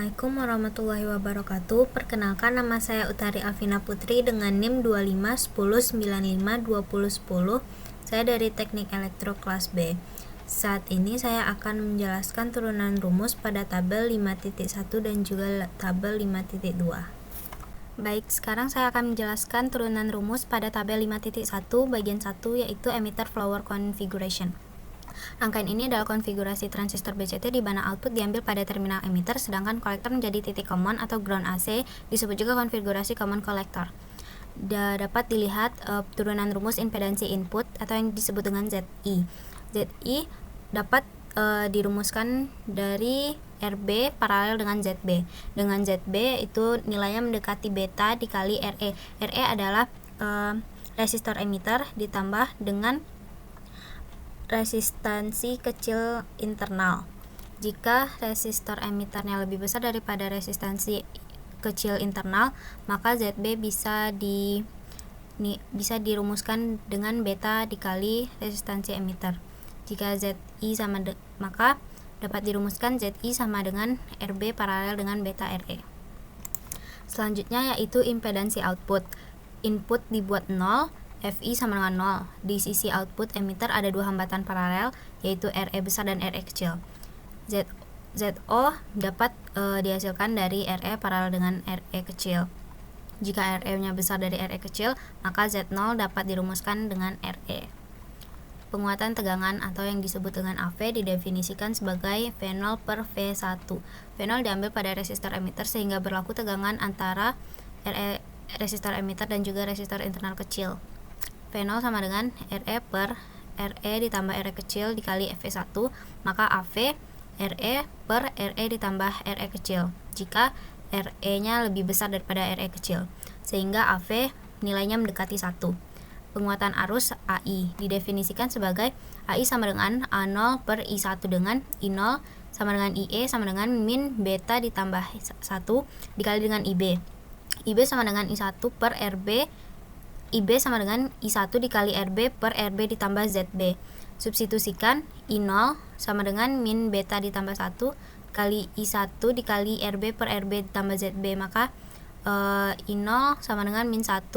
Assalamualaikum warahmatullahi wabarakatuh. Perkenalkan, nama saya Utari Alvina Putri dengan NIM 2510952010. Saya dari Teknik Elektro kelas B. Saat ini saya akan menjelaskan turunan rumus pada tabel 5.1 dan juga tabel 5.2. Baik, sekarang saya akan menjelaskan turunan rumus pada tabel 5.1 bagian 1, yaitu emitter flower configuration. Rangkaian ini adalah konfigurasi transistor BCT di mana output diambil pada terminal emitter, sedangkan kolektor menjadi titik common atau ground AC, disebut juga konfigurasi common collector. Dapat dilihat turunan rumus impedansi input atau yang disebut dengan ZI. ZI dapat dirumuskan dari RB paralel dengan ZB. Dengan ZB itu nilainya mendekati beta dikali RE. RE adalah resistor emitter ditambah dengan resistansi kecil internal. Jika resistor emitternya lebih besar daripada resistansi kecil internal, maka ZB bisa dirumuskan dengan beta dikali resistansi emitter. Jika ZI maka dapat dirumuskan ZI sama dengan RB paralel dengan beta RE. Selanjutnya yaitu impedansi output. Input dibuat 0, Fi sama dengan 0. Di sisi output emitter ada dua hambatan paralel, yaitu RE besar dan RE kecil. ZO dapat dihasilkan dari RE paralel dengan RE kecil. Jika RE-nya besar dari RE kecil, maka Z0 dapat dirumuskan dengan RE. Penguatan tegangan atau yang disebut dengan AV didefinisikan sebagai V0 per V1. V0 diambil pada resistor emitter sehingga berlaku tegangan antara resistor emitter dan juga resistor internal kecil. V0 sama dengan RE per RE ditambah RE kecil dikali V1, maka AV RE per RE ditambah RE kecil jika RE-nya lebih besar daripada RE kecil, sehingga AV nilainya mendekati 1. Penguatan arus AI didefinisikan sebagai AI sama dengan A0 per I1 dengan I0 sama dengan IE sama dengan min beta ditambah 1 dikali dengan IB. IB sama dengan I1 per RB, IB sama dengan I1 dikali RB per RB ditambah ZB. Substitusikan I0 sama dengan min beta ditambah 1 kali I1 dikali RB per RB ditambah ZB, maka I0 sama dengan min 1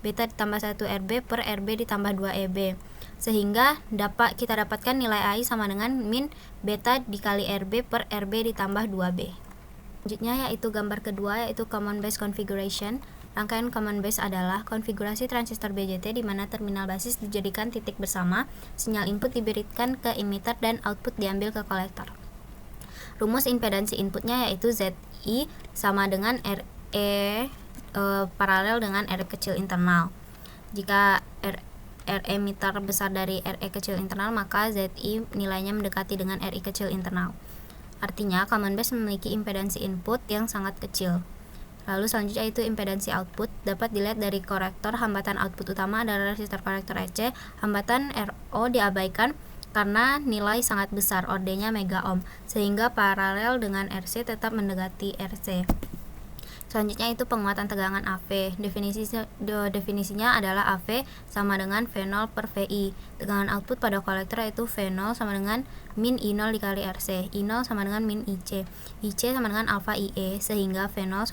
beta ditambah 1 RB per RB ditambah 2 EB, sehingga kita dapatkan nilai AI sama dengan min beta dikali RB per RB ditambah 2B. Selanjutnya yaitu gambar kedua, yaitu common base configuration. Rangkaian common base adalah konfigurasi transistor BJT di mana terminal basis dijadikan titik bersama, sinyal input diberikan ke emitter dan output diambil ke kolektor. Rumus impedansi inputnya yaitu ZI sama dengan RE paralel dengan RE kecil internal. Jika RE emitter besar dari RE kecil internal, maka ZI nilainya mendekati dengan RI kecil internal. Artinya common base memiliki impedansi input yang sangat kecil. Lalu selanjutnya itu impedansi output, dapat dilihat dari korektor. Hambatan output utama adalah resistor kolektor EC. Hambatan RO diabaikan karena nilai sangat besar, OD-nya mega ohm, sehingga paralel dengan RC tetap mendekati RC. Selanjutnya itu penguatan tegangan AV. Definisinya adalah AV sama dengan V0 per VI. Tegangan output pada kolektor yaitu V0 sama dengan min I0 dikali RC. I0 sama dengan min IC. IC sama dengan alfa IE, sehingga V0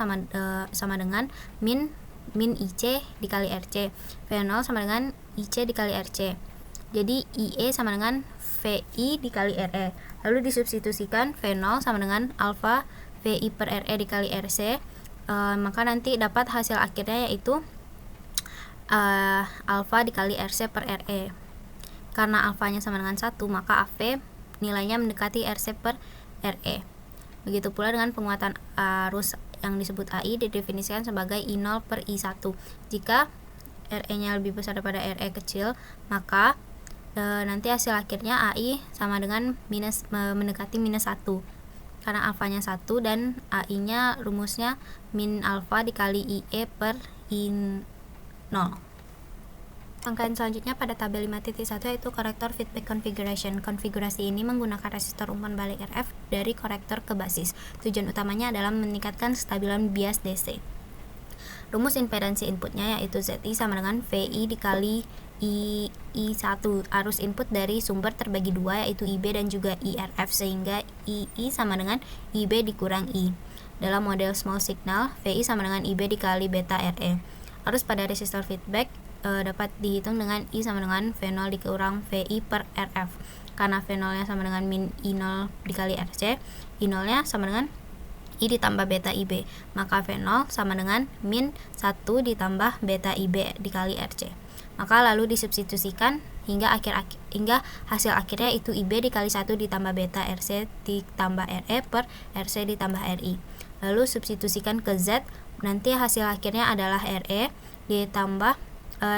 sama dengan min IC dikali RC. V0 sama dengan IC dikali RC. Jadi IE sama dengan VI dikali RE. Lalu disubstitusikan V0 sama dengan alfa VI per RE dikali RC. Maka nanti dapat hasil akhirnya yaitu alfa dikali RC per RE. Karena alfanya sama dengan 1, maka AV nilainya mendekati RC per RE. Begitu pula dengan penguatan arus yang disebut AI didefinisikan sebagai I0 per I1. Jika RE-nya lebih besar daripada RE kecil, maka nanti hasil akhirnya AI sama dengan mendekati minus 1. Karena alfanya 1 dan AI-nya rumusnya min alfa dikali IE per I0. Rangkaian selanjutnya pada tabel 5.1 yaitu korektor feedback configuration. Konfigurasi ini menggunakan resistor umpan balik RF dari korektor ke basis. Tujuan utamanya adalah meningkatkan kestabilan bias DC. Rumus impedansi inputnya yaitu ZI sama dengan VI dikali I1. Arus input dari sumber terbagi dua yaitu IB dan juga IRF, sehingga II sama dengan IB dikurang I. dalam model small signal, VI sama dengan IB dikali beta RE. Arus pada resistor feedback dapat dihitung dengan I sama dengan V0 dikurang VI per RF. Karena V0 nya sama dengan min I0 dikali RC, I0 nya sama dengan I ditambah beta IB, maka V0 sama dengan min 1 ditambah beta IB dikali RC. Maka lalu disubstitusikan hingga hasil akhirnya itu IB dikali 1 ditambah beta RC ditambah RE per RC ditambah RI. Lalu substitusikan ke Z, nanti hasil akhirnya adalah RE ditambah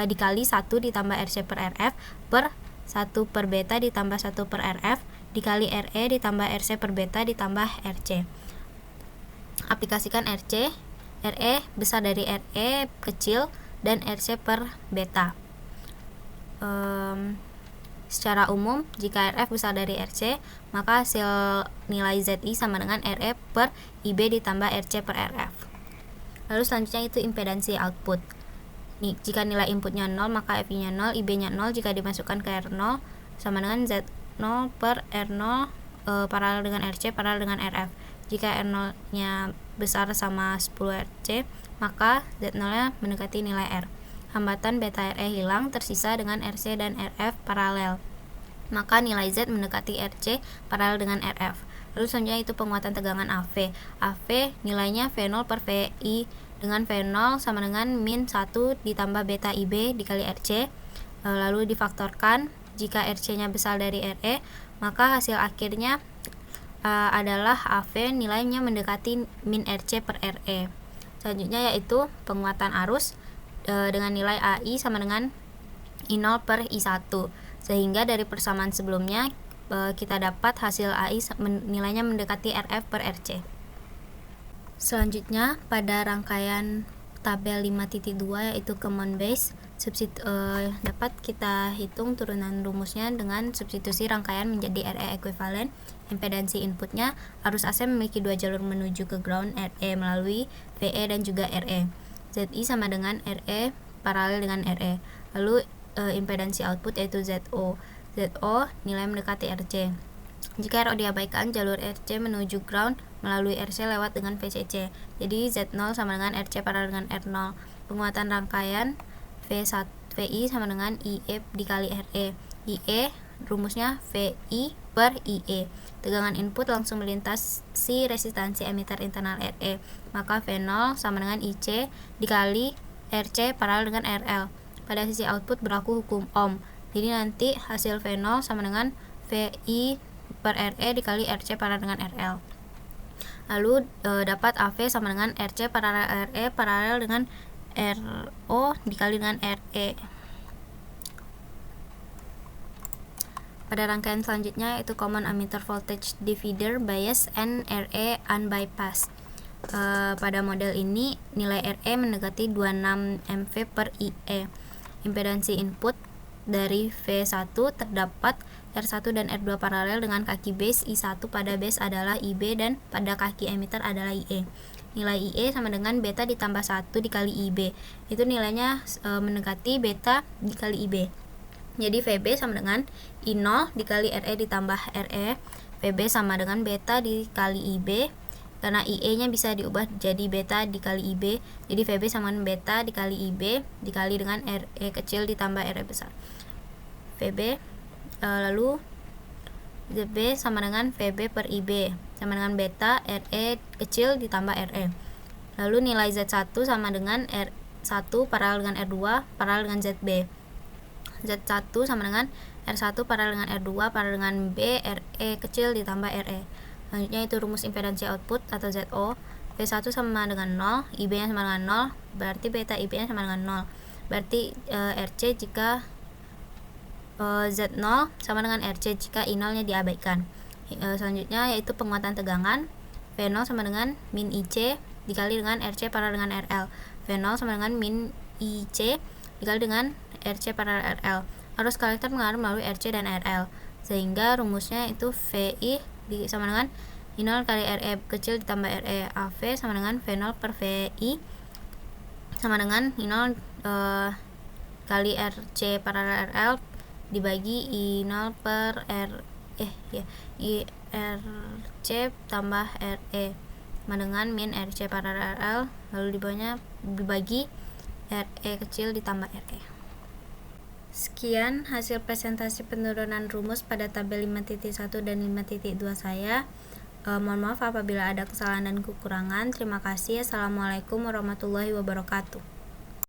dikali 1 ditambah RC per RF per 1 per beta ditambah 1 per RF dikali RE ditambah RC per beta ditambah RC. Aplikasikan RC, RE besar dari RE kecil dan RC per beta. Secara umum, jika RF besar dari RC, maka hasil nilai ZI sama dengan RE per IB ditambah RC per RF. Lalu selanjutnya itu impedansi output. Nih, jika nilai inputnya 0, maka FI-nya 0, IB-nya 0. Jika dimasukkan ke R0 sama dengan Z0 per R0 paralel dengan RC paralel dengan RF. Jika R0-nya besar sama 10 RC, maka Z0-nya mendekati nilai R. Hambatan beta RE hilang, tersisa dengan RC dan RF paralel. Maka nilai Z mendekati RC paralel dengan RF. Lalu selanjutnya itu penguatan tegangan AV. AV nilainya V0 per VI dengan V0 sama dengan min 1 ditambah beta IB dikali RC. Lalu difaktorkan, jika RC-nya besar dari RE, maka hasil akhirnya adalah AV nilainya mendekati min RC per RE. Selanjutnya yaitu penguatan arus dengan nilai AI sama dengan I0 per I1, sehingga dari persamaan sebelumnya kita dapat hasil AI nilainya mendekati RF per RC. Selanjutnya pada rangkaian tabel 5.2 yaitu common base, dapat kita hitung turunan rumusnya dengan substitusi rangkaian menjadi RE ekuivalen. Impedansi inputnya, arus AC memiliki dua jalur menuju ke ground, RE melalui VE dan juga RE. ZI sama dengan RE paralel dengan RE. Lalu impedansi output yaitu ZO. ZO nilai mendekati RC. Jika RO diabaikan, jalur RC menuju ground melalui RC lewat dengan VCC. Jadi Z0 sama dengan RC paralel dengan R0. Penguatan rangkaian VI sama dengan IE dikali RE. IE rumusnya VI per IE. Tegangan input langsung melintasi resistansi emitter internal RE. Maka V0 sama dengan IC dikali RC paralel dengan RL. Pada sisi output berlaku hukum Ohm. Jadi nanti hasil V0 sama dengan VI per RE dikali RC paralel dengan RL. Lalu dapat AV sama dengan RC paralel RE paralel dengan RO dikali dengan RE. Pada rangkaian selanjutnya itu common ammeter voltage divider, bias, and RE unbypassed. Pada model ini nilai RE mendekati 26 mV per IE. Impedansi input dari V1 terdapat R1 dan R2 paralel dengan kaki base. I1 pada base adalah IB dan pada kaki emitter adalah IE. Nilai IE sama dengan beta ditambah 1 dikali IB. Itu nilainya mendekati beta dikali IB. Jadi VB sama dengan I0 dikali RE ditambah RE. VB sama dengan beta dikali IB. Karena IE-nya bisa diubah jadi beta dikali IB. Jadi VB sama dengan beta dikali IB dikali dengan RE kecil ditambah RE besar. VB lalu ZB sama dengan VB per IB sama dengan beta RE kecil ditambah RE. Lalu nilai Z1 sama dengan R1 paralel dengan R2 paralel dengan ZB. Z1 sama dengan R1 paralel dengan R2 paralel dengan B RE kecil ditambah RE. Selanjutnya itu rumus impedansi output atau ZO. V1 sama dengan 0, IB nya sama dengan 0, berarti beta IB nya sama dengan 0. Berarti RC jika Z0 sama dengan RC jika I0 nya diabaikan. Selanjutnya yaitu penguatan tegangan. V0 sama dengan min IC dikali dengan RC paralel dengan RL. V0 sama dengan min IC dikali dengan RC paralel RL. Arus kolektor mengalir melalui RC dan RL, sehingga rumusnya itu VI sama dengan I0 kali RE kecil ditambah RE. AV sama dengan V0 per VI sama dengan I0 kali RC paralel RL dibagi I0 per I RC tambah RE. sama dengan min RC paralel, lalu di bawahnya dibagi RE kecil ditambah RE. Sekian hasil presentasi penurunan rumus pada tabel 5.1 dan 5.2 saya. Mohon maaf apabila ada kesalahan dan kekurangan. Terima kasih. Assalamualaikum warahmatullahi wabarakatuh.